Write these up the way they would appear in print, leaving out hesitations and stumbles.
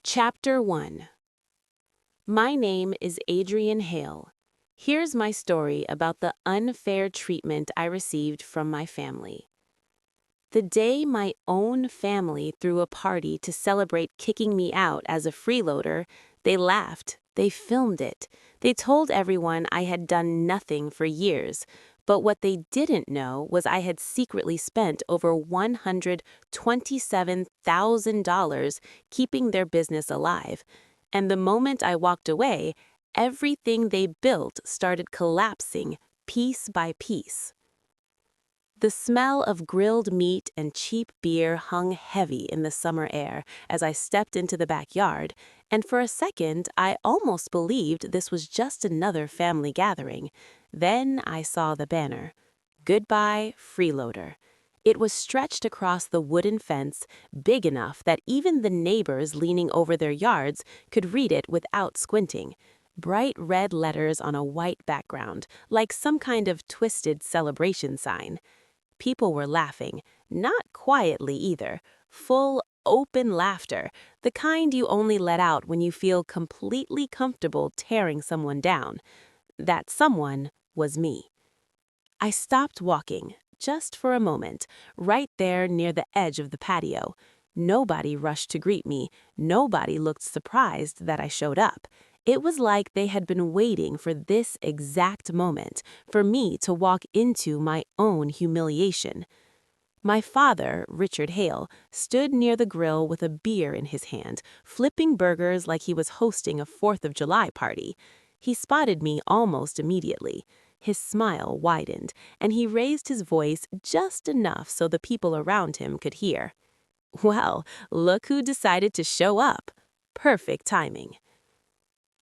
Chapter 1. My name is Adrian Hale. Here's my story about the unfair treatment I received from my family. The day my own family threw a party to celebrate kicking me out as a freeloader, they laughed, they filmed it, they told everyone I had done nothing for years, but what they didn't know was I had secretly spent over $127,000 keeping their business alive, and the moment I walked away, everything they built started collapsing piece by piece. The smell of grilled meat and cheap beer hung heavy in the summer air as I stepped into the backyard, and for a second I almost believed this was just another family gathering. Then I saw the banner, "Goodbye, Freeloader." It was stretched across the wooden fence, big enough that even the neighbors leaning over their yards could read it without squinting. Bright red letters on a white background, like some kind of twisted celebration sign. People were laughing, not quietly either, full, open laughter, the kind you only let out when you feel completely comfortable tearing someone down. That someone was me. I stopped walking, just for a moment, right there near the edge of the patio. Nobody rushed to greet me, nobody looked surprised that I showed up. It was like they had been waiting for this exact moment, for me to walk into my own humiliation. My father, Richard Hale, stood near the grill with a beer in his hand, flipping burgers like he was hosting a 4th of July party. He spotted me almost immediately. His smile widened, and he raised his voice just enough so the people around him could hear. Well, look who decided to show up. Perfect timing.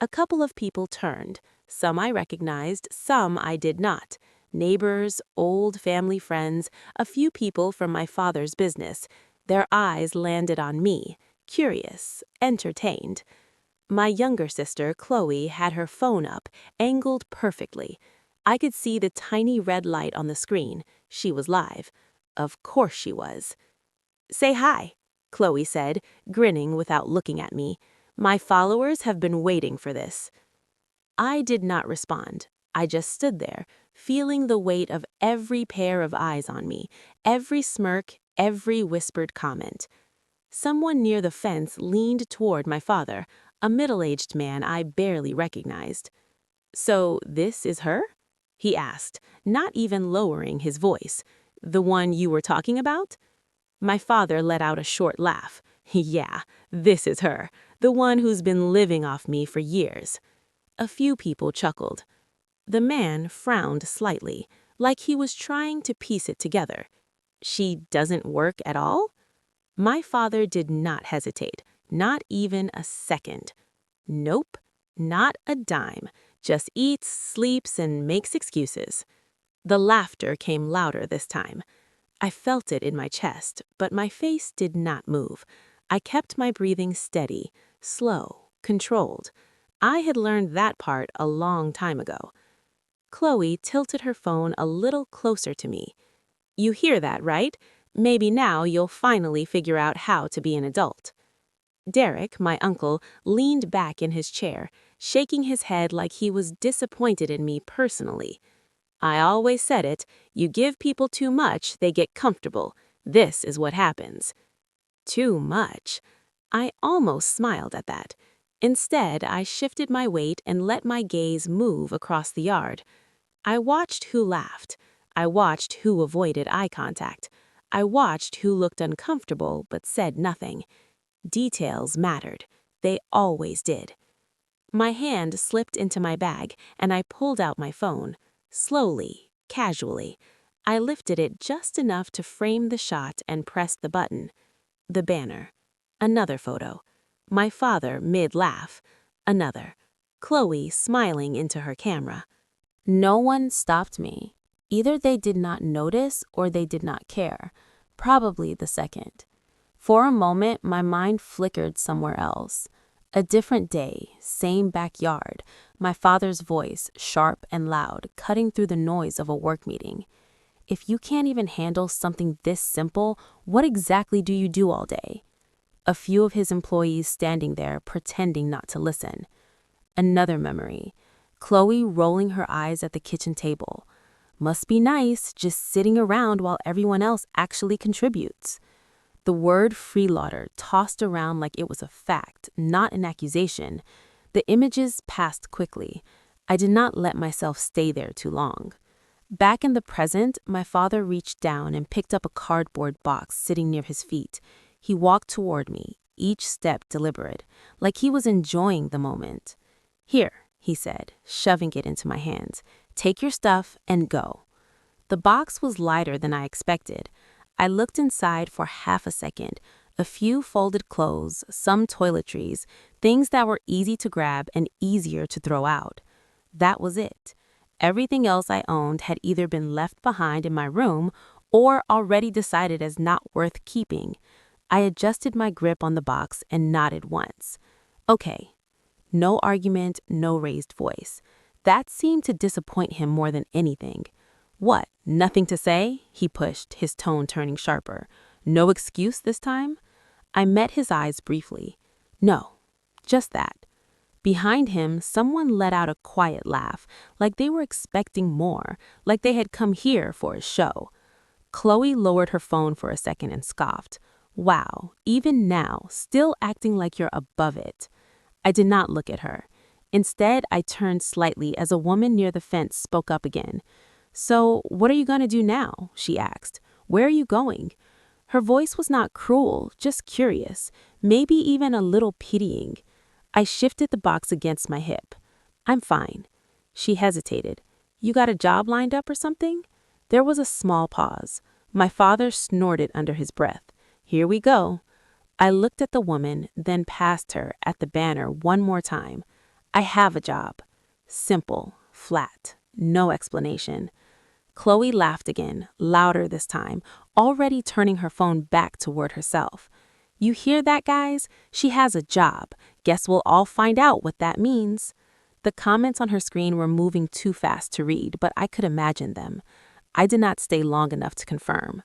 A couple of people turned. Some I recognized, some I did not. Neighbors, old family friends, a few people from my father's business. Their eyes landed on me, curious, entertained. My younger sister, Chloe, had her phone up, angled perfectly. I could see the tiny red light on the screen. She was live. Of course she was. "Say hi," Chloe said, grinning without looking at me. "My followers have been waiting for this." I did not respond. I just stood there, feeling the weight of every pair of eyes on me, every smirk, every whispered comment. Someone near the fence leaned toward my father, a middle-aged man I barely recognized. "So this is her?" he asked, not even lowering his voice. "The one you were talking about?" My father let out a short laugh. "Yeah, this is her, the one who's been living off me for years." A few people chuckled. The man frowned slightly, like he was trying to piece it together. "She doesn't work at all?" My father did not hesitate, not even a second. "Nope, not a dime. Just eats, sleeps, and makes excuses." The laughter came louder this time. I felt it in my chest, but my face did not move. I kept my breathing steady, slow, controlled. I had learned that part a long time ago. Chloe tilted her phone a little closer to me. "You hear that, right? Maybe now you'll finally figure out how to be an adult." Derek, my uncle, leaned back in his chair, shaking his head like he was disappointed in me personally. "I always said it, you give people too much, they get comfortable. This is what happens." Too much. I almost smiled at that. Instead, I shifted my weight and let my gaze move across the yard. I watched who laughed. I watched who avoided eye contact. I watched who looked uncomfortable but said nothing. Details mattered. They always did. My hand slipped into my bag, and I pulled out my phone. Slowly, casually. I lifted it just enough to frame the shot and pressed the button. The banner. Another photo. My father mid-laugh. Another. Chloe smiling into her camera. No one stopped me. Either they did not notice or they did not care. Probably the second. For a moment, my mind flickered somewhere else. A different day, same backyard, my father's voice, sharp and loud, cutting through the noise of a work meeting. "If you can't even handle something this simple, what exactly do you do all day?" a few of his employees standing there pretending not to listen. Another memory, Chloe rolling her eyes at the kitchen table. Must be nice just sitting around while everyone else actually contributes. The word freeloader tossed around like it was a fact, not an accusation. The images passed quickly. I did not let myself stay there too long. Back in the present, my father reached down and picked up a cardboard box sitting near his feet. He walked toward me, each step deliberate, like he was enjoying the moment. "Here," he said, shoving it into my hands. "Take your stuff and go." The box was lighter than I expected. I looked inside for half a second. A few folded clothes, some toiletries, things that were easy to grab and easier to throw out. That was it. Everything else I owned had either been left behind in my room or already decided as not worth keeping. I adjusted my grip on the box and nodded once. Okay. No argument, no raised voice. That seemed to disappoint him more than anything. "What, nothing to say?" he pushed, his tone turning sharper. "No excuse this time?" I met his eyes briefly. "No, just that." Behind him, someone let out a quiet laugh, like they were expecting more, like they had come here for a show. Chloe lowered her phone for a second and scoffed. "Wow, even now, still acting like you're above it." I did not look at her. Instead, I turned slightly as a woman near the fence spoke up again. "So, what are you going to do now?" she asked. "Where are you going?" Her voice was not cruel, just curious, maybe even a little pitying. I shifted the box against my hip. "I'm fine." She hesitated. "You got a job lined up or something?" There was a small pause. My father snorted under his breath. "Here we go." I looked at the woman, then past her, at the banner one more time. "I have a job." Simple, flat, no explanation. Chloe laughed again, louder this time, already turning her phone back toward herself. "You hear that, guys? She has a job. Guess we'll all find out what that means." The comments on her screen were moving too fast to read, but I could imagine them. I did not stay long enough to confirm.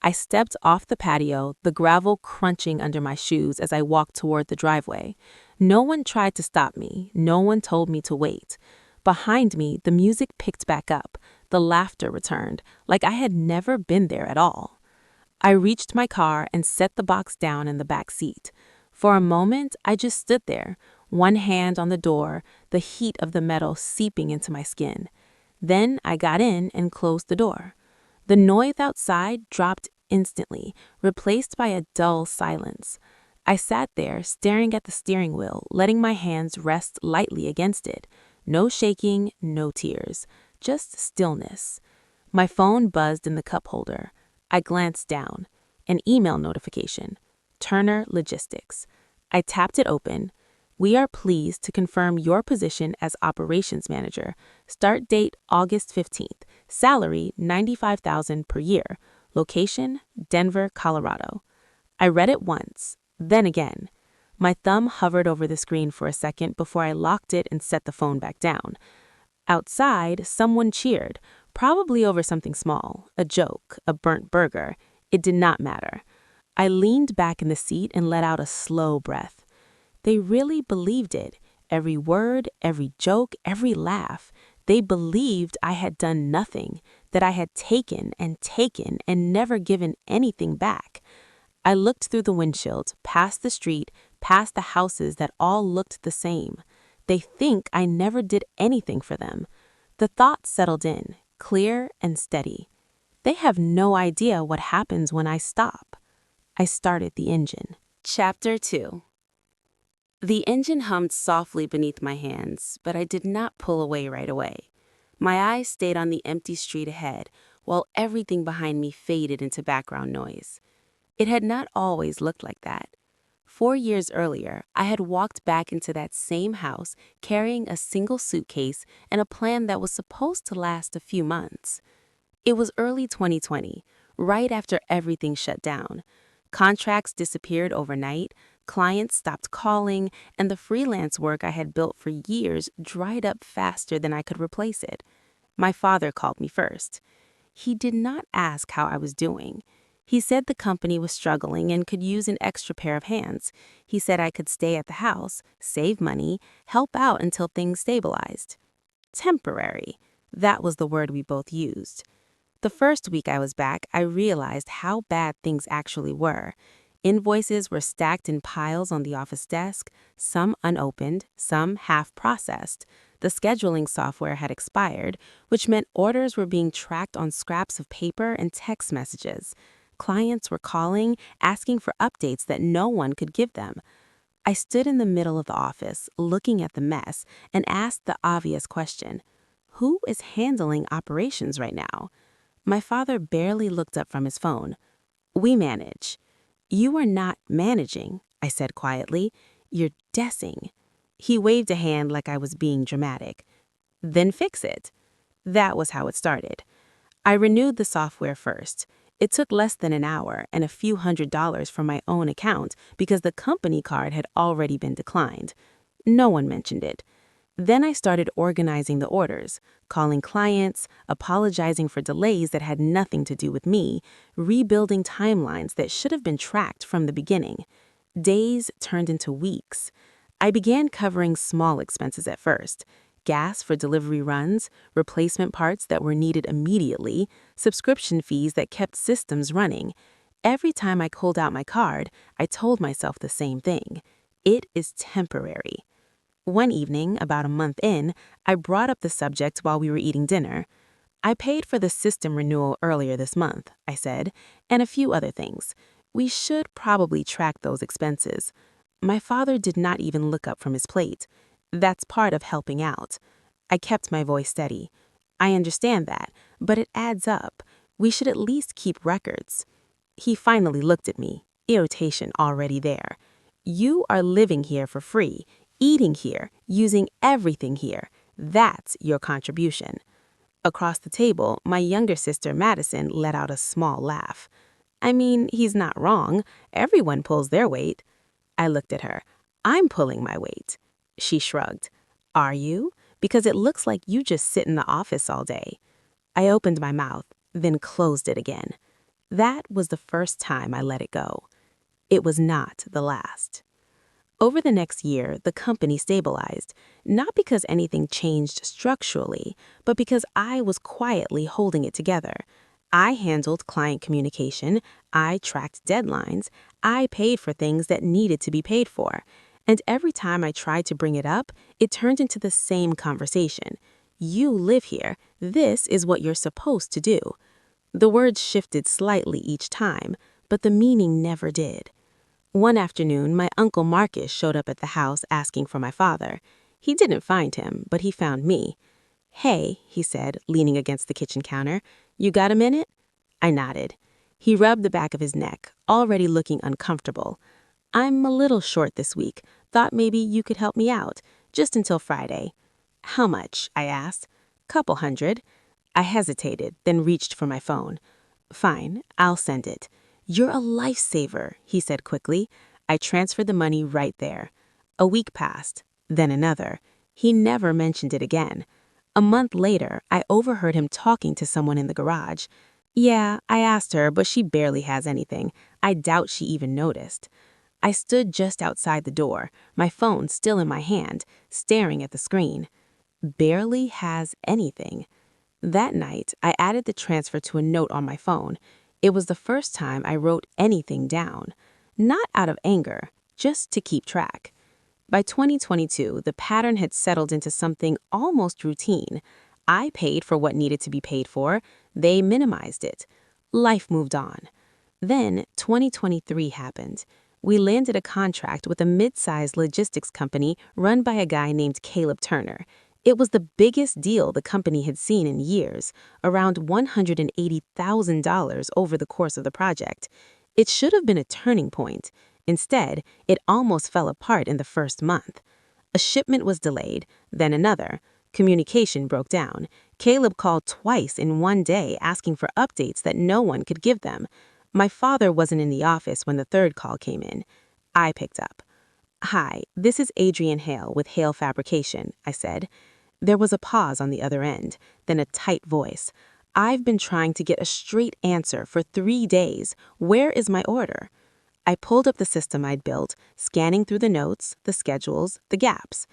I stepped off the patio, the gravel crunching under my shoes as I walked toward the driveway. No one tried to stop me. No one told me to wait. Behind me, the music picked back up. The laughter returned, like I had never been there at all. I reached my car and set the box down in the back seat. For a moment, I just stood there, one hand on the door, the heat of the metal seeping into my skin. Then I got in and closed the door. The noise outside dropped instantly, replaced by a dull silence. I sat there, staring at the steering wheel, letting my hands rest lightly against it. No shaking, no tears, just stillness. My phone buzzed in the cup holder. I glanced down. An email notification. Turner Logistics. I tapped it open. "We are pleased to confirm your position as operations manager. Start date August 15th. Salary $95,000 per year. Location Denver, Colorado." I read it once, then again. My thumb hovered over the screen for a second before I locked it and set the phone back down. Outside, someone cheered, probably over something small, a joke, a burnt burger. It did not matter. I leaned back in the seat and let out a slow breath. They really believed it. Every word, every joke, every laugh. They believed I had done nothing, that I had taken and never given anything back. I looked through the windshield, past the street, past the houses that all looked the same. They think I never did anything for them. The thought settled in, clear and steady. They have no idea what happens when I stop. I started the engine. Chapter 2. The engine hummed softly beneath my hands, but I did not pull away right away. My eyes stayed on the empty street ahead, while everything behind me faded into background noise. It had not always looked like that. 4 years earlier, I had walked back into that same house carrying a single suitcase and a plan that was supposed to last a few months. It was early 2020, right after everything shut down. Contracts disappeared overnight, clients stopped calling, and the freelance work I had built for years dried up faster than I could replace it. My father called me first. He did not ask how I was doing. He said the company was struggling and could use an extra pair of hands. He said I could stay at the house, save money, help out until things stabilized. Temporary. That was the word we both used. The first week I was back, I realized how bad things actually were. Invoices were stacked in piles on the office desk, some unopened, some half-processed. The scheduling software had expired, which meant orders were being tracked on scraps of paper and text messages. Clients were calling, asking for updates that no one could give them. I stood in the middle of the office, looking at the mess, and asked the obvious question: who is handling operations right now? My father barely looked up from his phone. We manage. You are not managing, I said quietly. You're dessing. He waved a hand like I was being dramatic. Then fix it. That was how it started. I renewed the software first. It took less than an hour and a few $100s from my own account because the company card had already been declined. No one mentioned it. Then I started organizing the orders, calling clients, apologizing for delays that had nothing to do with me, rebuilding timelines that should have been tracked from the beginning. Days turned into weeks. I began covering small expenses at first: gas for delivery runs, replacement parts that were needed immediately, subscription fees that kept systems running. Every time I pulled out my card, I told myself the same thing: it is temporary. One evening, about a month in, I brought up the subject while we were eating dinner. I paid for the system renewal earlier this month, I said, and a few other things. We should probably track those expenses. My father did not even look up from his plate. That's part of helping out. I kept my voice steady. I understand that, but it adds up. We should at least keep records. He finally looked at me, irritation already there. You are living here for free, eating here, using everything here. That's your contribution. Across the table, my younger sister Madison let out a small laugh. I mean, he's not wrong. Everyone pulls their weight. I looked at her. I'm pulling my weight. She shrugged. Are you? Because it looks like you just sit in the office all day. I opened my mouth, then closed it again. That was the first time I let it go. It was not the last. Over the next year, the company stabilized, not because anything changed structurally, but because I was quietly holding it together. I handled client communication, I tracked deadlines, I paid for things that needed to be paid for. And every time I tried to bring it up, it turned into the same conversation. You live here. This is what you're supposed to do. The words shifted slightly each time, but the meaning never did. One afternoon, my Uncle Marcus showed up at the house asking for my father. He didn't find him, but he found me. Hey, he said, leaning against the kitchen counter. You got a minute? I nodded. He rubbed the back of his neck, already looking uncomfortable. I'm a little short this week. Thought maybe you could help me out, just until Friday. How much? I asked. Couple $100. I hesitated, then reached for my phone. Fine, I'll send it. You're a lifesaver, he said quickly. I transferred the money right there. A week passed, then another. He never mentioned it again. A month later, I overheard him talking to someone in the garage. Yeah, I asked her, but she barely has anything. I doubt she even noticed. I stood just outside the door, my phone still in my hand, staring at the screen. Barely has anything. That night, I added the transfer to a note on my phone. It was the first time I wrote anything down. Not out of anger, just to keep track. By 2022, the pattern had settled into something almost routine. I paid for what needed to be paid for. They minimized it. Life moved on. Then 2023 happened. We landed a contract with a mid-sized logistics company run by a guy named Caleb Turner. It was the biggest deal the company had seen in years, around $180,000 over the course of the project. It should have been a turning point. Instead, it almost fell apart in the first month. A shipment was delayed, then another. Communication broke down. Caleb called twice in one day asking for updates that no one could give them. My father wasn't in the office when the third call came in. I picked up. Hi, this is Adrian Hale with Hale Fabrication, I said. There was a pause on the other end, then a tight voice. I've been trying to get a straight answer for 3 days. Where is my order? I pulled up the system I'd built, scanning through the notes, the schedules, the gaps.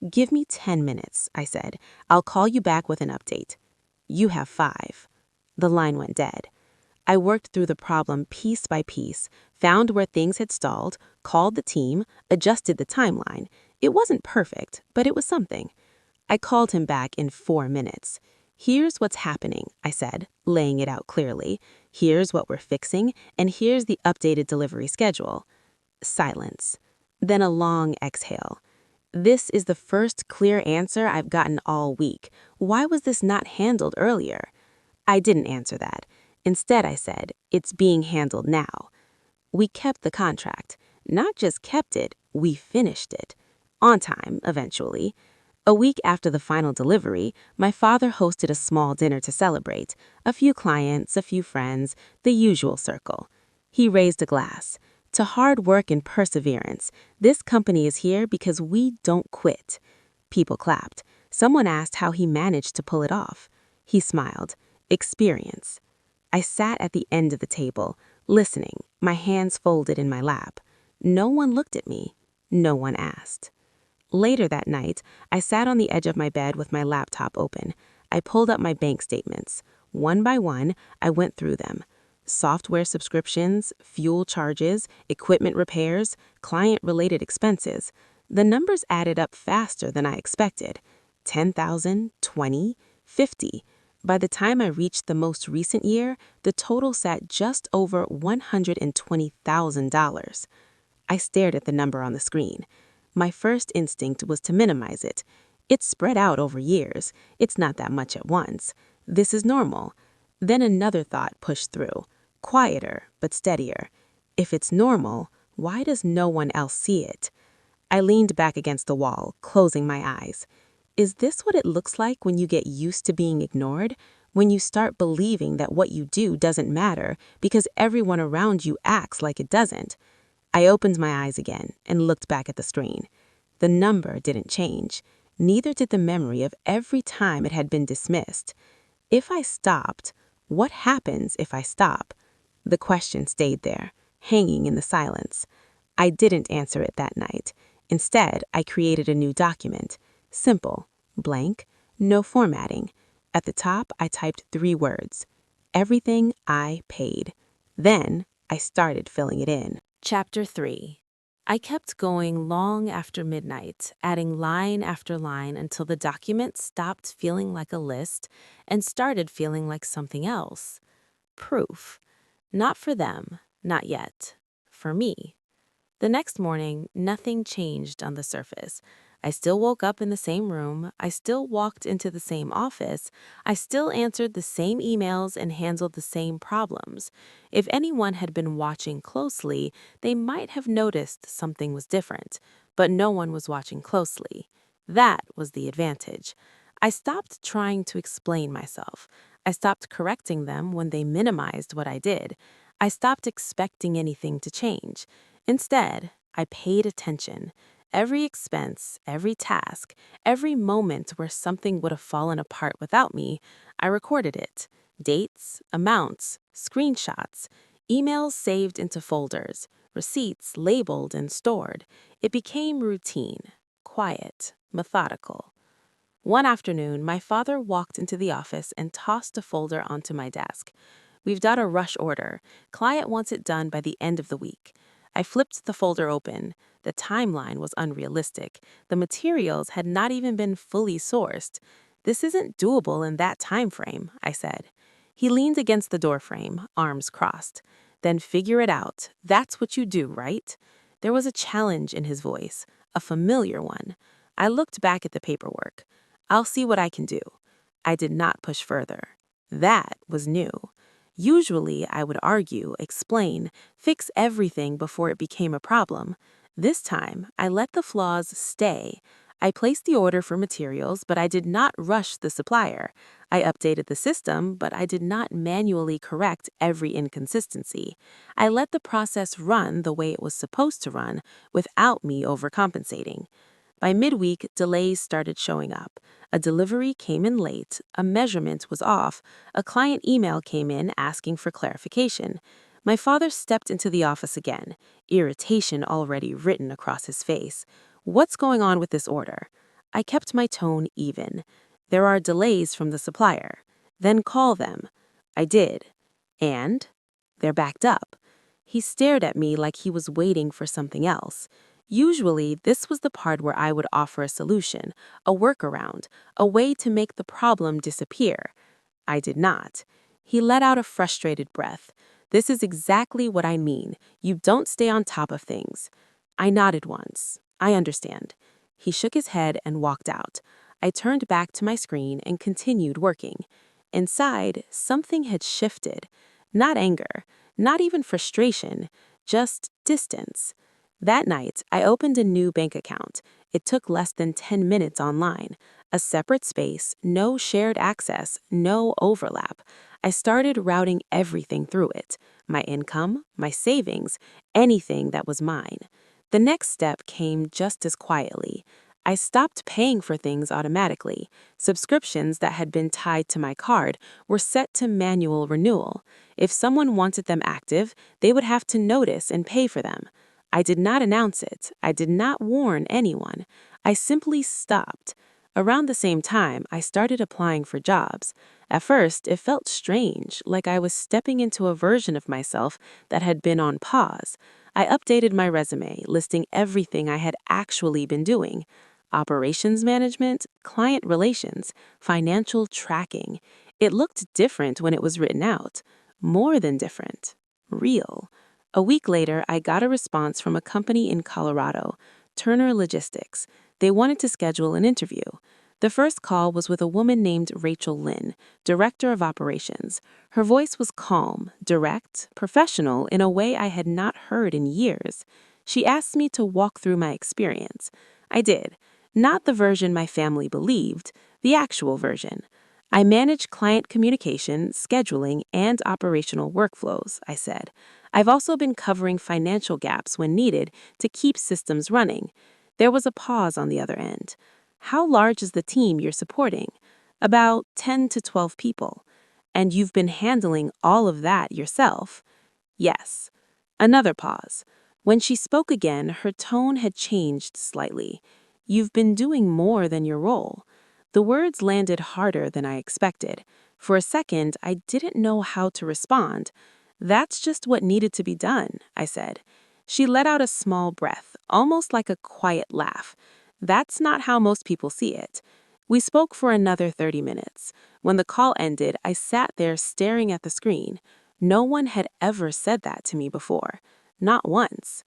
Give me 10 minutes, I said. I'll call you back with an update. You have 5. The line went dead. I worked through the problem piece by piece, found where things had stalled, called the team, adjusted the timeline. It wasn't perfect, but it was something. I called him back in 4 minutes. Here's what's happening, I said, laying it out clearly. Here's what we're fixing, and here's the updated delivery schedule. Silence. Then a long exhale. This is the first clear answer I've gotten all week. Why was this not handled earlier? I didn't answer that. Instead, I said, it's being handled now. We kept the contract. Not just kept it, we finished it. On time, eventually. A week after the final delivery, my father hosted a small dinner to celebrate. A few clients, a few friends, the usual circle. He raised a glass. To hard work and perseverance, this company is here because we don't quit. People clapped. Someone asked how he managed to pull it off. He smiled. Experience. I sat at the end of the table, listening, my hands folded in my lap. No one looked at me. No one asked. Later that night, I sat on the edge of my bed with my laptop open. I pulled up my bank statements. One by one, I went through them. Software subscriptions, fuel charges, equipment repairs, client-related expenses. The numbers added up faster than I expected. 10,000, 20, 50. By the time I reached the most recent year, the total sat just over $120,000. I stared at the number on the screen. My first instinct was to minimize it. It's spread out over years. It's not that much at once. This is normal. Then another thought pushed through. Quieter, but steadier. If it's normal, why does no one else see it? I leaned back against the wall, closing my eyes. Is this what it looks like when you get used to being ignored? When you start believing that what you do doesn't matter because everyone around you acts like it doesn't? I opened my eyes again and looked back at the screen. The number didn't change. Neither did the memory of every time it had been dismissed. If I stopped, what happens if I stop? The question stayed there, hanging in the silence. I didn't answer it that night. Instead, I created a new document. Simple, blank, no formatting. At the top, I typed 3 words. Everything I paid. Then, I started filling it in. Chapter 3. I kept going long after midnight, adding line after line until the document stopped feeling like a list and started feeling like something else. Proof. Not for them, not yet. For me. The next morning, nothing changed on the surface. I still woke up in the same room, I still walked into the same office, I still answered the same emails and handled the same problems. If anyone had been watching closely, they might have noticed something was different, but no one was watching closely. That was the advantage. I stopped trying to explain myself. I stopped correcting them when they minimized what I did. I stopped expecting anything to change. Instead, I paid attention. Every expense, every task, every moment where something would have fallen apart without me, I recorded it. Dates, amounts, screenshots, emails saved into folders, receipts labeled and stored. It became routine, quiet, methodical. One afternoon, my father walked into the office and tossed a folder onto my desk. We've got a rush order. Client wants it done by the end of the week. I flipped the folder open. The timeline was unrealistic. The materials had not even been fully sourced. This isn't doable in that time frame, I said. He leaned against the doorframe, arms crossed. Then figure it out. That's what you do, right? There was a challenge in his voice, a familiar one. I looked back at the paperwork. I'll see what I can do. I did not push further. That was new. Usually, I would argue, explain, fix everything before it became a problem. This time, I let the flaws stay. I placed the order for materials, but I did not rush the supplier. I updated the system, but I did not manually correct every inconsistency. I let the process run the way it was supposed to run without me overcompensating. By midweek, delays started showing up. A delivery came in late, a measurement was off, a client email came in asking for clarification. My father stepped into the office again, irritation already written across his face. What's going on with this order? I kept my tone even. There are delays from the supplier. Then call them. I did. And? They're backed up. He stared at me like he was waiting for something else. Usually, this was the part where I would offer a solution, a workaround, a way to make the problem disappear. I did not. He let out a frustrated breath. This is exactly what I mean. You don't stay on top of things. I nodded once. I understand. He shook his head and walked out. I turned back to my screen and continued working. Inside, something had shifted. Not anger, not even frustration, just distance. That night, I opened a new bank account. It took less than 10 minutes online. A separate space, no shared access, no overlap. I started routing everything through it. My income, my savings, anything that was mine. The next step came just as quietly. I stopped paying for things automatically. Subscriptions that had been tied to my card were set to manual renewal. If someone wanted them active, they would have to notice and pay for them. I did not announce it. I did not warn anyone. I simply stopped. Around the same time, I started applying for jobs. At first, it felt strange, like I was stepping into a version of myself that had been on pause. I updated my resume, listing everything I had actually been doing. Operations management, client relations, financial tracking. It looked different when it was written out. More than different. Real. A week later, I got a response from a company in Colorado, Turner Logistics. They wanted to schedule an interview. The first call was with a woman named Rachel Lynn, Director of Operations. Her voice was calm, direct, professional in a way I had not heard in years. She asked me to walk through my experience. I did. Not the version my family believed, the actual version. I manage client communication, scheduling, and operational workflows, I said. I've also been covering financial gaps when needed to keep systems running. There was a pause on the other end. How large is the team you're supporting? About 10 to 12 people. And you've been handling all of that yourself? Yes. Another pause. When she spoke again, her tone had changed slightly. You've been doing more than your role. The words landed harder than I expected. For a second, I didn't know how to respond. That's just what needed to be done, I said. She let out a small breath, almost like a quiet laugh. That's not how most people see it. We spoke for another 30 minutes. When the call ended, I sat there staring at the screen. No one had ever said that to me before. Not once.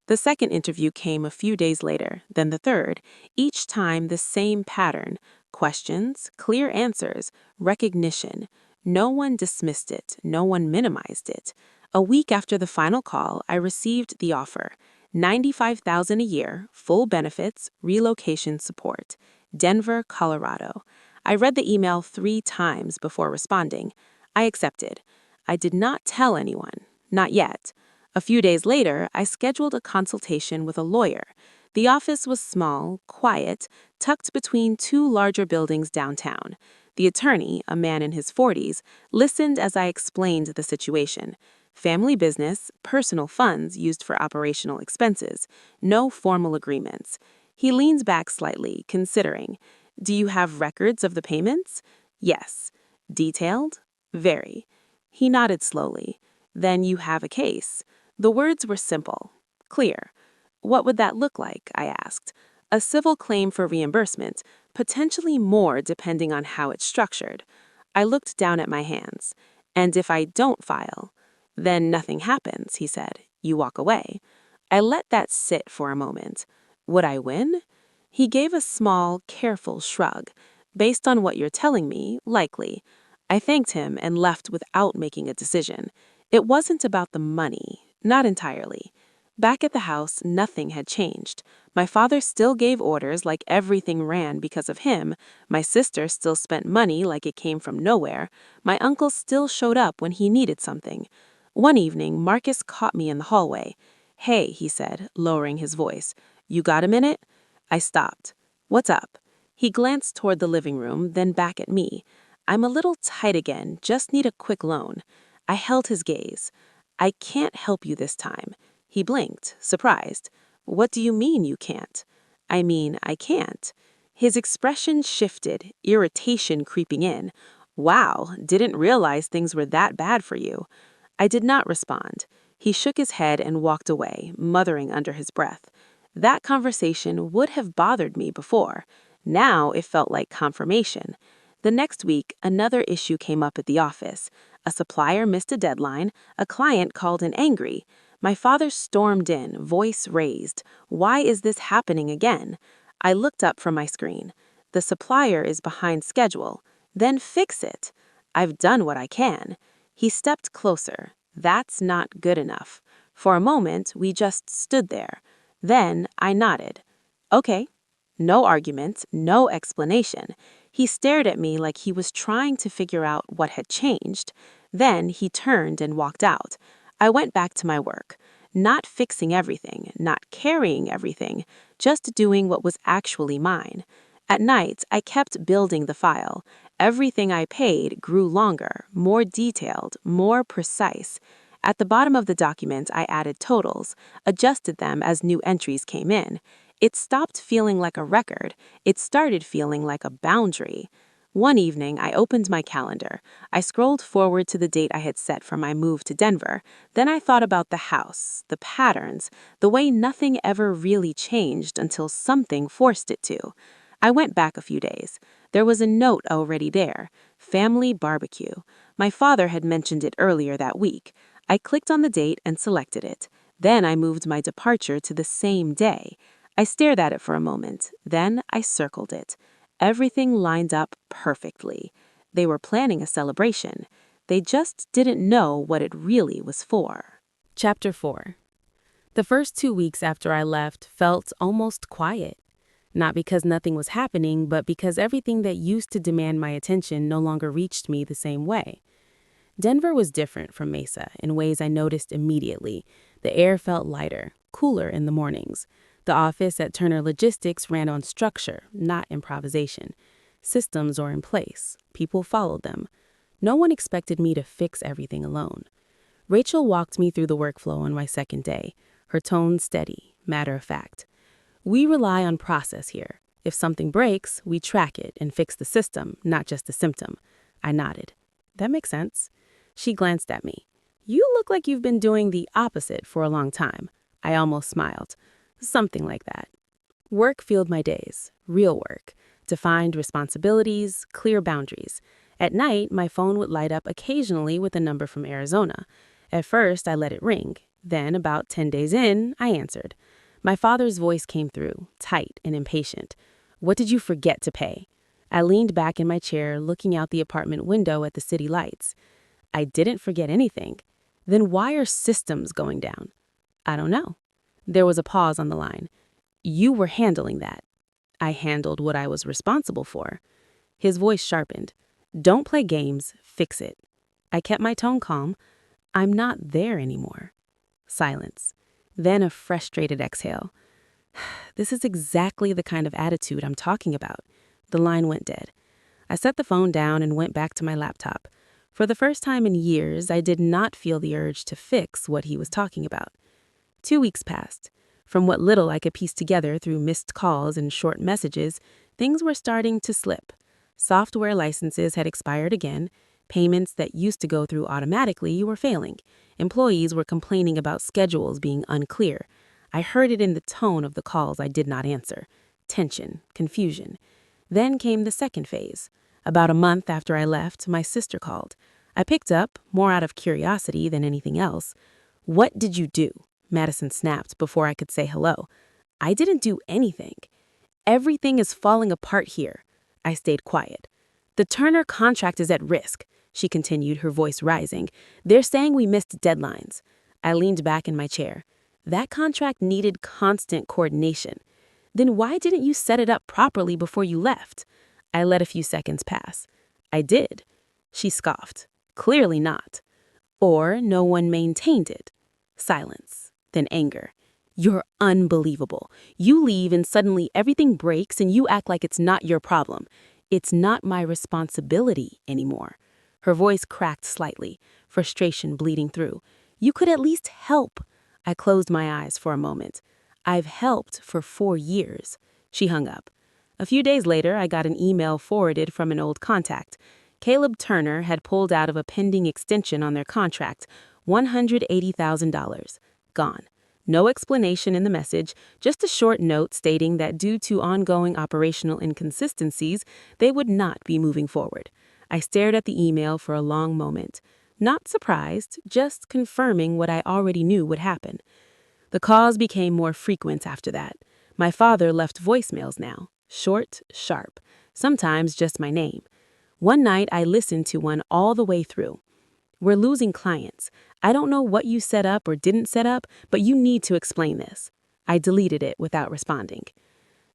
The second interview came a few days later, then the third, each time the same pattern. Questions, clear answers, recognition. No one dismissed it, no one minimized it. A week after the final call, I received the offer. $95,000 a year, full benefits, relocation support. Denver, Colorado. I read the email 3 times before responding. I accepted. I did not tell anyone. Not yet. A few days later, I scheduled a consultation with a lawyer. The office was small, quiet, tucked between 2 larger buildings downtown. The attorney, a man in his 40s, listened as I explained the situation. Family business, personal funds used for operational expenses, no formal agreements. He leans back slightly, considering. Do you have records of the payments? Yes. Detailed? Very. He nodded slowly. Then you have a case. The words were simple, clear. What would that look like? I asked. A civil claim for reimbursement, potentially more depending on how it's structured. I looked down at my hands. And if I don't file? Then nothing happens, he said. You walk away. I let that sit for a moment. Would I win? He gave a small, careful shrug. Based on what you're telling me, likely. I thanked him and left without making a decision. It wasn't about the money, not entirely. Back at the house, nothing had changed. My father still gave orders like everything ran because of him. My sister still spent money like it came from nowhere. My uncle still showed up when he needed something. One evening, Marcus caught me in the hallway. Hey, he said, lowering his voice. You got a minute? I stopped. What's up? He glanced toward the living room, then back at me. I'm a little tight again, just need a quick loan. I held his gaze. I can't help you this time. He blinked, surprised. What do you mean you can't? I mean, I can't. His expression shifted, irritation creeping in. Wow, didn't realize things were that bad for you. I did not respond. He shook his head and walked away, muttering under his breath. That conversation would have bothered me before. Now it felt like confirmation. The next week, another issue came up at the office. A supplier missed a deadline, a client called in angry. My father stormed in, voice raised. Why is this happening again? I looked up from my screen. The supplier is behind schedule. Then fix it. I've done what I can. He stepped closer. That's not good enough. For a moment, we just stood there. Then I nodded. Okay. No argument, no explanation. He stared at me like he was trying to figure out what had changed. Then he turned and walked out. I went back to my work, not fixing everything, not carrying everything, just doing what was actually mine. At night, I kept building the file. Everything I paid grew longer, more detailed, more precise. At the bottom of the document, I added totals, adjusted them as new entries came in. It stopped feeling like a record. It started feeling like a boundary. One evening, I opened my calendar. I scrolled forward to the date I had set for my move to Denver. Then I thought about the house, the patterns, the way nothing ever really changed until something forced it to. I went back a few days. There was a note already there. Family barbecue. My father had mentioned it earlier that week. I clicked on the date and selected it. Then I moved my departure to the same day. I stared at it for a moment. Then I circled it. Everything lined up perfectly. They were planning a celebration. They just didn't know what it really was for. Chapter 4. The first 2 weeks after I left felt almost quiet. Not because nothing was happening, but because everything that used to demand my attention no longer reached me the same way. Denver was different from Mesa in ways I noticed immediately. The air felt lighter, cooler in the mornings. The office at Turner Logistics ran on structure, not improvisation. Systems were in place. People followed them. No one expected me to fix everything alone. Rachel walked me through the workflow on my second day, her tone steady, matter of fact. We rely on process here. If something breaks, we track it and fix the system, not just the symptom. I nodded. That makes sense. She glanced at me. You look like you've been doing the opposite for a long time. I almost smiled. Something like that. Work filled my days, real work, defined responsibilities, clear boundaries. At night, my phone would light up occasionally with a number from Arizona. At first, I let it ring. Then, about 10 days in, I answered. My father's voice came through, tight and impatient. What did you forget to pay? I leaned back in my chair, looking out the apartment window at the city lights. I didn't forget anything. Then why are systems going down? I don't know. There was a pause on the line. You were handling that. I handled what I was responsible for. His voice sharpened. Don't play games, fix it. I kept my tone calm. I'm not there anymore. Silence. Then a frustrated exhale. This is exactly the kind of attitude I'm talking about. The line went dead. I set the phone down and went back to my laptop. For the first time in years, I did not feel the urge to fix what he was talking about. 2 weeks passed. From what little I could piece together through missed calls and short messages, things were starting to slip. Software licenses had expired again. Payments that used to go through automatically were failing. Employees were complaining about schedules being unclear. I heard it in the tone of the calls I did not answer. Tension, confusion. Then came the second phase. About a month after I left, my sister called. I picked up, more out of curiosity than anything else. What did you do? Madison snapped before I could say hello. I didn't do anything. Everything is falling apart here. I stayed quiet. The Turner contract is at risk, she continued, her voice rising. They're saying we missed deadlines. I leaned back in my chair. That contract needed constant coordination. Then why didn't you set it up properly before you left? I let a few seconds pass. I did. She scoffed. Clearly not. Or no one maintained it. Silence. Then anger. You're unbelievable. You leave and suddenly everything breaks and you act like it's not your problem. It's not my responsibility anymore. Her voice cracked slightly, frustration bleeding through. You could at least help. I closed my eyes for a moment. I've helped for 4 years. She hung up. A few days later, I got an email forwarded from an old contact. Caleb Turner had pulled out of a pending extension on their contract, $180,000. Gone. No explanation in the message, just a short note stating that due to ongoing operational inconsistencies, they would not be moving forward. I stared at the email for a long moment. Not surprised, just confirming what I already knew would happen. The calls became more frequent after that. My father left voicemails now, short, sharp, sometimes just my name. One night I listened to one all the way through. We're losing clients. I don't know what you set up or didn't set up, but you need to explain this. I deleted it without responding.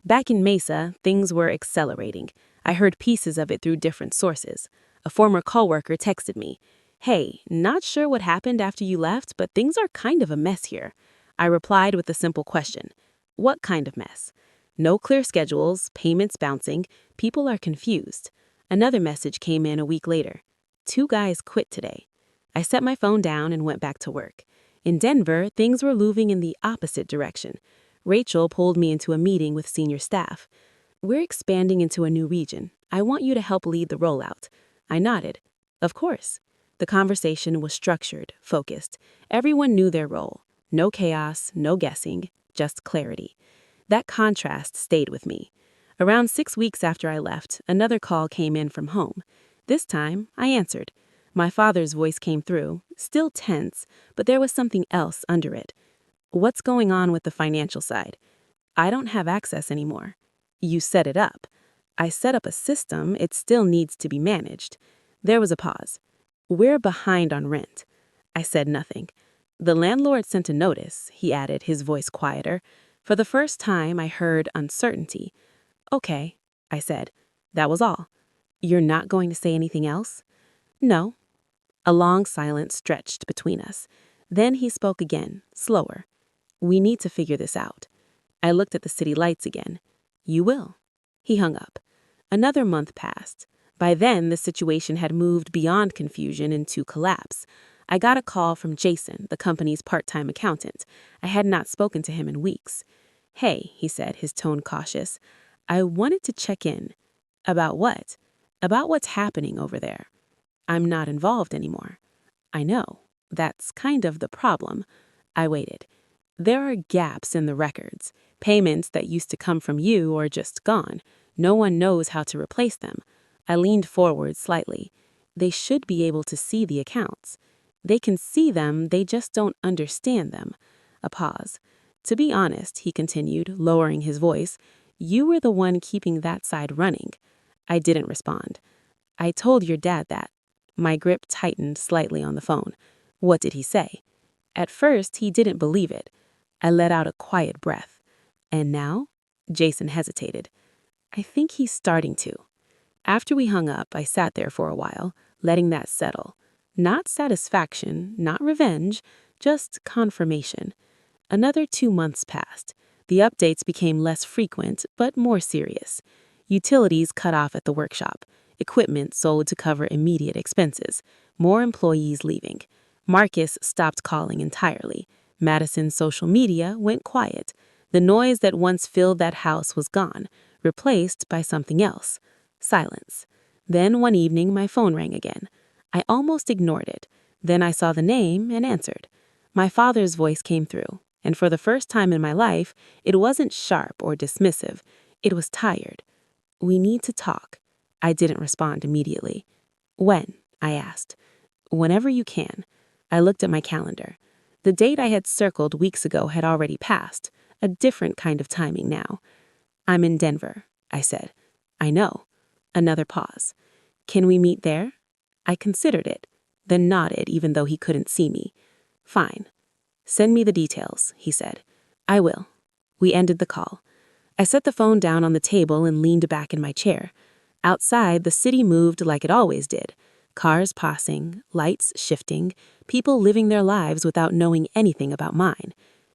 Back in Mesa, things were accelerating. I heard pieces of it through different sources. A former coworker texted me, "Hey, not sure what happened after you left, but things are kind of a mess here." I replied with a simple question. What kind of mess? No clear schedules, payments bouncing, people are confused. Another message came in a week later. 2 guys quit today. I set my phone down and went back to work. In Denver, things were moving in the opposite direction. Rachel pulled me into a meeting with senior staff. "We're expanding into a new region. I want you to help lead the rollout." I nodded. Of course. The conversation was structured, focused. Everyone knew their role. No chaos, no guessing, just clarity. That contrast stayed with me. Around 6 weeks after I left, another call came in from home. This time, I answered. My father's voice came through, still tense, but there was something else under it. "What's going on with the financial side?" "I don't have access anymore." "You set it up." "I set up a system, it still needs to be managed." There was a pause. "We're behind on rent." I said nothing. "The landlord sent a notice," he added, his voice quieter. For the first time, I heard uncertainty. "Okay," I said. That was all. "You're not going to say anything else?" "No." A long silence stretched between us. Then he spoke again, slower. "We need to figure this out." I looked at the city lights again. "You will." He hung up. Another month passed. By then, the situation had moved beyond confusion into collapse. I got a call from Jason, the company's part-time accountant. I had not spoken to him in weeks. "Hey," he said, his tone cautious. "I wanted to check in." "About what?" "About what's happening over there." "I'm not involved anymore." "I know. That's kind of the problem." I waited. "There are gaps in the records. Payments that used to come from you are just gone. No one knows how to replace them." I leaned forward slightly. "They should be able to see the accounts." "They can see them, they just don't understand them." A pause. "To be honest," he continued, lowering his voice, "you were the one keeping that side running." I didn't respond. "I told your dad that." My grip tightened slightly on the phone. "What did he say?" At first, he didn't believe it. I let out a quiet breath. "And now?" Jason hesitated. "I think he's starting to." After we hung up, I sat there for a while, letting that settle. Not satisfaction, not revenge, just confirmation. Another 2 months passed. The updates became less frequent, but more serious. Utilities cut off at the workshop. Equipment sold to cover immediate expenses. More employees leaving. Marcus stopped calling entirely. Madison's social media went quiet. The noise that once filled that house was gone, replaced by something else. Silence. Then one evening my phone rang again. I almost ignored it. Then I saw the name and answered. My father's voice came through, and for the first time in my life, it wasn't sharp or dismissive. It was tired. "We need to talk." I didn't respond immediately. "When?" I asked. "Whenever you can." I looked at my calendar. The date I had circled weeks ago had already passed, a different kind of timing now. "I'm in Denver," I said. "I know." Another pause. "Can we meet there?" I considered it, then nodded even though he couldn't see me. "Fine." "Send me the details," he said. "I will." We ended the call. I set the phone down on the table and leaned back in my chair. Outside, the city moved like it always did. Cars passing, lights shifting, people living their lives without knowing anything about mine.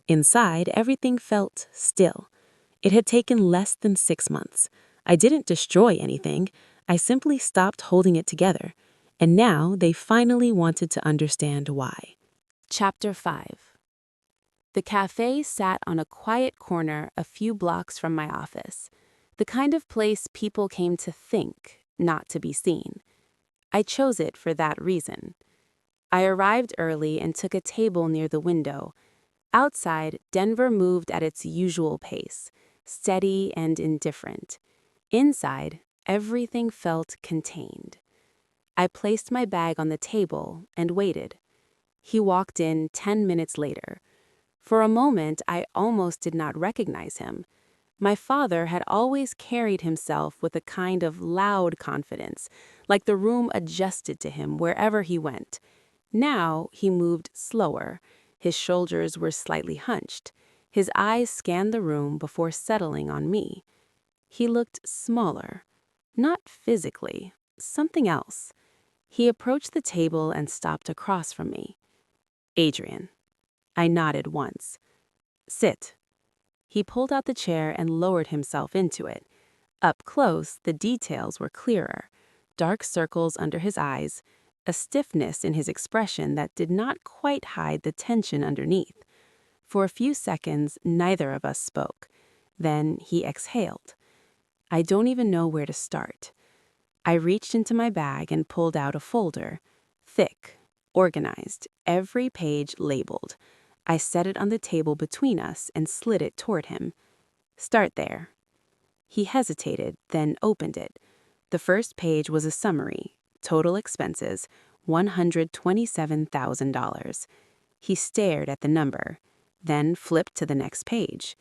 Inside, everything felt still. It had taken less than 6 months. I didn't destroy anything. I simply stopped holding it together. And now they finally wanted to understand why. Chapter 5. The cafe sat on a quiet corner a few blocks from my office. The kind of place people came to think, not to be seen. I chose it for that reason. I arrived early and took a table near the window. Outside, Denver moved at its usual pace, steady and indifferent. Inside, everything felt contained. I placed my bag on the table and waited. He walked in 10 minutes later. For a moment, I almost did not recognize him. My father had always carried himself with a kind of loud confidence, like the room adjusted to him wherever he went. Now he moved slower. His shoulders were slightly hunched. His eyes scanned the room before settling on me. He looked smaller. Not physically, something else. He approached the table and stopped across from me. "Adrian." I nodded once. "Sit." He pulled out the chair and lowered himself into it. Up close, the details were clearer. Dark circles under his eyes, a stiffness in his expression that did not quite hide the tension underneath. For a few seconds, neither of us spoke. Then he exhaled. I don't even know where to start. I reached into my bag and pulled out a folder. Thick, organized, every page labeled. I set it on the table between us and slid it toward him. "Start there." He hesitated, then opened it. The first page was a summary. Total expenses, $127,000. He stared at the number, then flipped to the next page.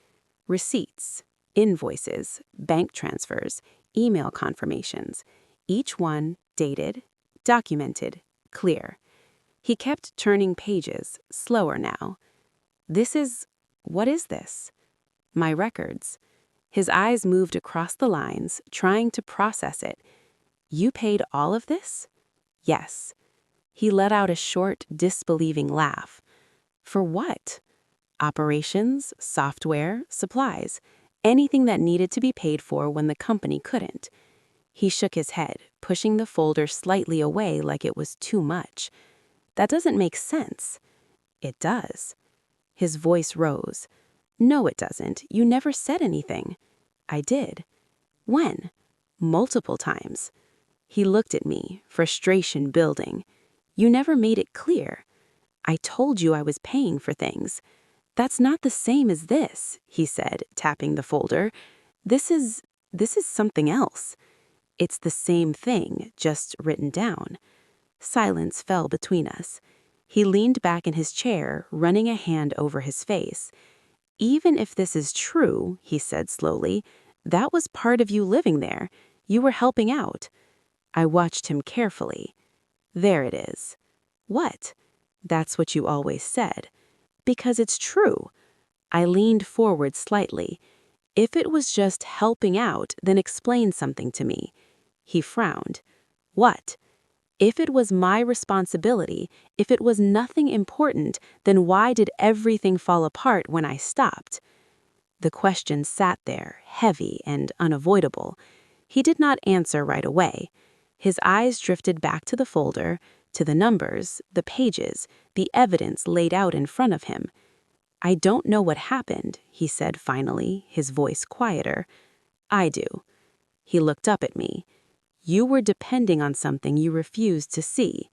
Receipts, invoices, bank transfers, email confirmations. Each one dated, documented, clear. He kept turning pages, slower now. What is this? My records. His eyes moved across the lines, trying to process it. "You paid all of this?" "Yes." He let out a short, disbelieving laugh. "For what?" "Operations, software, supplies, anything that needed to be paid for when the company couldn't." He shook his head, pushing the folder slightly away like it was too much. "That doesn't make sense." "It does." His voice rose. "No, it doesn't. You never said anything." "I did." "When?" "Multiple times." He looked at me, frustration building. "You never made it clear." "I told you I was paying for things." "That's not the same as this," he said, tapping the folder. This is something else." "It's the same thing, just written down." Silence fell between us. He leaned back in his chair, running a hand over his face. "Even if this is true," he said slowly, "that was part of you living there. You were helping out." I watched him carefully. "There it is." "What?" "That's what you always said." "Because it's true." I leaned forward slightly. "If it was just helping out, then explain something to me." He frowned. "What?" "If it was my responsibility, if it was nothing important, then why did everything fall apart when I stopped?" The question sat there, heavy and unavoidable. He did not answer right away. His eyes drifted back to the folder, to the numbers, the pages, the evidence laid out in front of him. "I don't know what happened," he said finally, his voice quieter. "I do." He looked up at me. "You were depending on something you refused to see."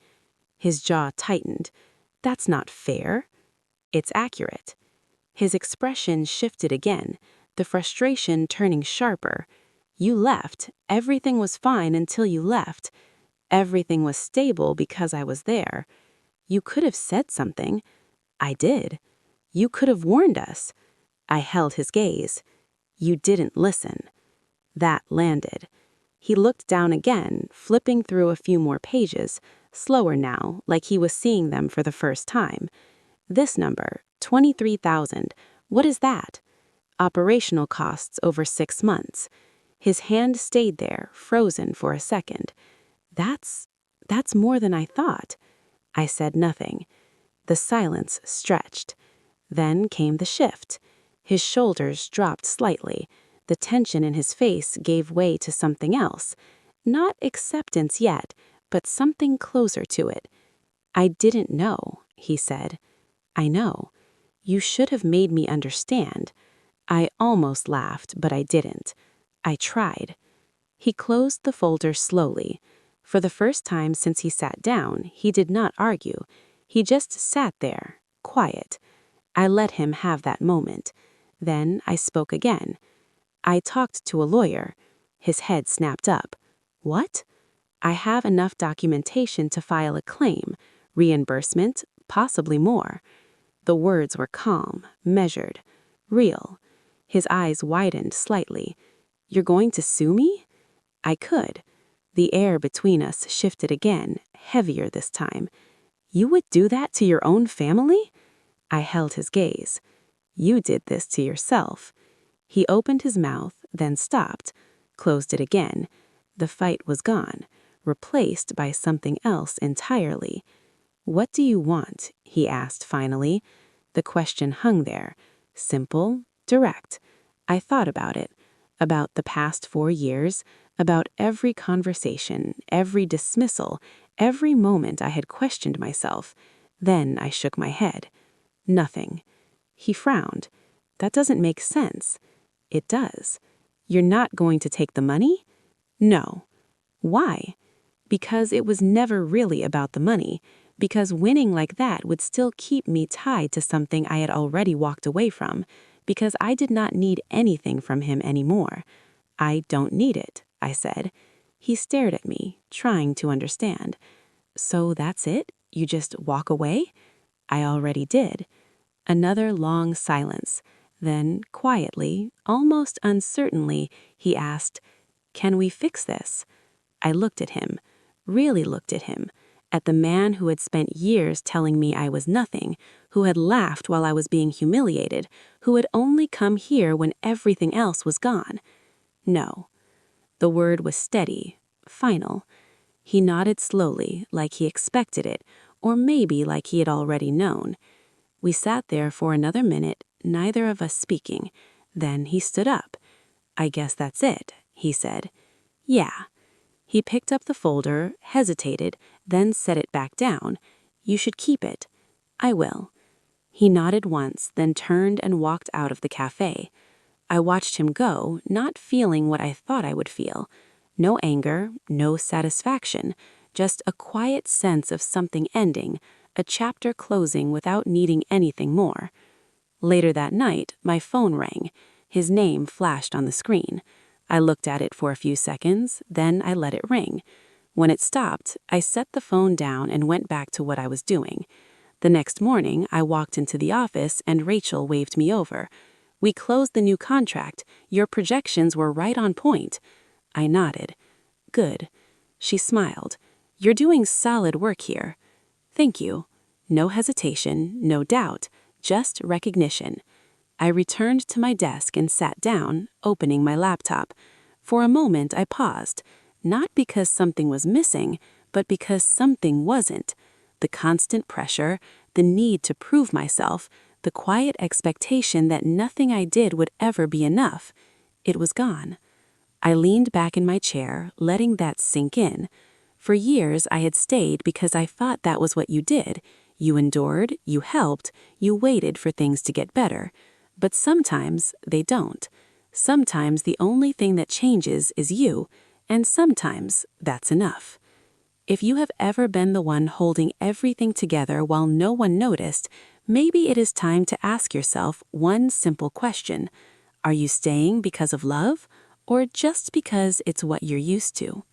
His jaw tightened. "That's not fair." "It's accurate." His expression shifted again, the frustration turning sharper. "You left. Everything was fine until you left. Everything was stable because I was there. You could have said something." "I did." "You could have warned us." I held his gaze. "You didn't listen." That landed. He looked down again, flipping through a few more pages, slower now, like he was seeing them for the first time. "This number, 23,000. What is that?" "Operational costs over 6 months." His hand stayed there, frozen for a second. That's more than I thought." I said nothing. The silence stretched. Then came the shift. His shoulders dropped slightly. The tension in his face gave way to something else. Not acceptance yet, but something closer to it. "I didn't know," he said. "I know. You should have made me understand." I almost laughed, but I didn't. I tried. He closed the folder slowly. For the first time since he sat down, he did not argue. He just sat there, quiet. I let him have that moment. Then I spoke again. "I talked to a lawyer." His head snapped up. "What?" "I have enough documentation to file a claim, reimbursement, possibly more." The words were calm, measured, real. His eyes widened slightly. "You're going to sue me?" I could. The air between us shifted again, heavier this time. "You would do that to your own family?" I held his gaze. "You did this to yourself." He opened his mouth, then stopped, closed it again. The fight was gone, replaced by something else entirely. "What do you want?" he asked finally. The question hung there, simple, direct. I thought about it, about the past 4 years, about every conversation, every dismissal, every moment I had questioned myself. Then I shook my head. Nothing. He frowned. "That doesn't make sense." "It does. You're not going to take the money?" "No." "Why?" "Because it was never really about the money. Because winning like that would still keep me tied to something I had already walked away from. Because I did not need anything from him anymore." "I don't need it," I said. He stared at me, trying to understand. "So that's it? You just walk away?" "I already did." Another long silence. Then, quietly, almost uncertainly, he asked, "Can we fix this?" I looked at him, really looked at him, at the man who had spent years telling me I was nothing, who had laughed while I was being humiliated, who had only come here when everything else was gone. "No." The word was steady, final. He nodded slowly, like he expected it, or maybe like he had already known. We sat there for another minute, neither of us speaking. Then he stood up. "I guess that's it," he said. "Yeah." He picked up the folder, hesitated, then set it back down. "You should keep it." "I will." He nodded once, then turned and walked out of the cafe. I watched him go, not feeling what I thought I would feel. No anger, no satisfaction, just a quiet sense of something ending, a chapter closing without needing anything more. Later that night, my phone rang. His name flashed on the screen. I looked at it for a few seconds, then I let it ring. When it stopped, I set the phone down and went back to what I was doing. The next morning, I walked into the office and Rachel waved me over. "We closed the new contract. Your projections were right on point." I nodded. "Good." She smiled. "You're doing solid work here." "Thank you." No hesitation, no doubt, just recognition. I returned to my desk and sat down, opening my laptop. For a moment I paused, not because something was missing, but because something wasn't. The constant pressure, the need to prove myself, the quiet expectation that nothing I did would ever be enough. It was gone. I leaned back in my chair, letting that sink in. For years I had stayed because I thought that was what you did. You endured, you helped, you waited for things to get better. But sometimes they don't. Sometimes the only thing that changes is you, and sometimes that's enough. If you have ever been the one holding everything together while no one noticed, maybe it is time to ask yourself one simple question. Are you staying because of love, or just because it's what you're used to?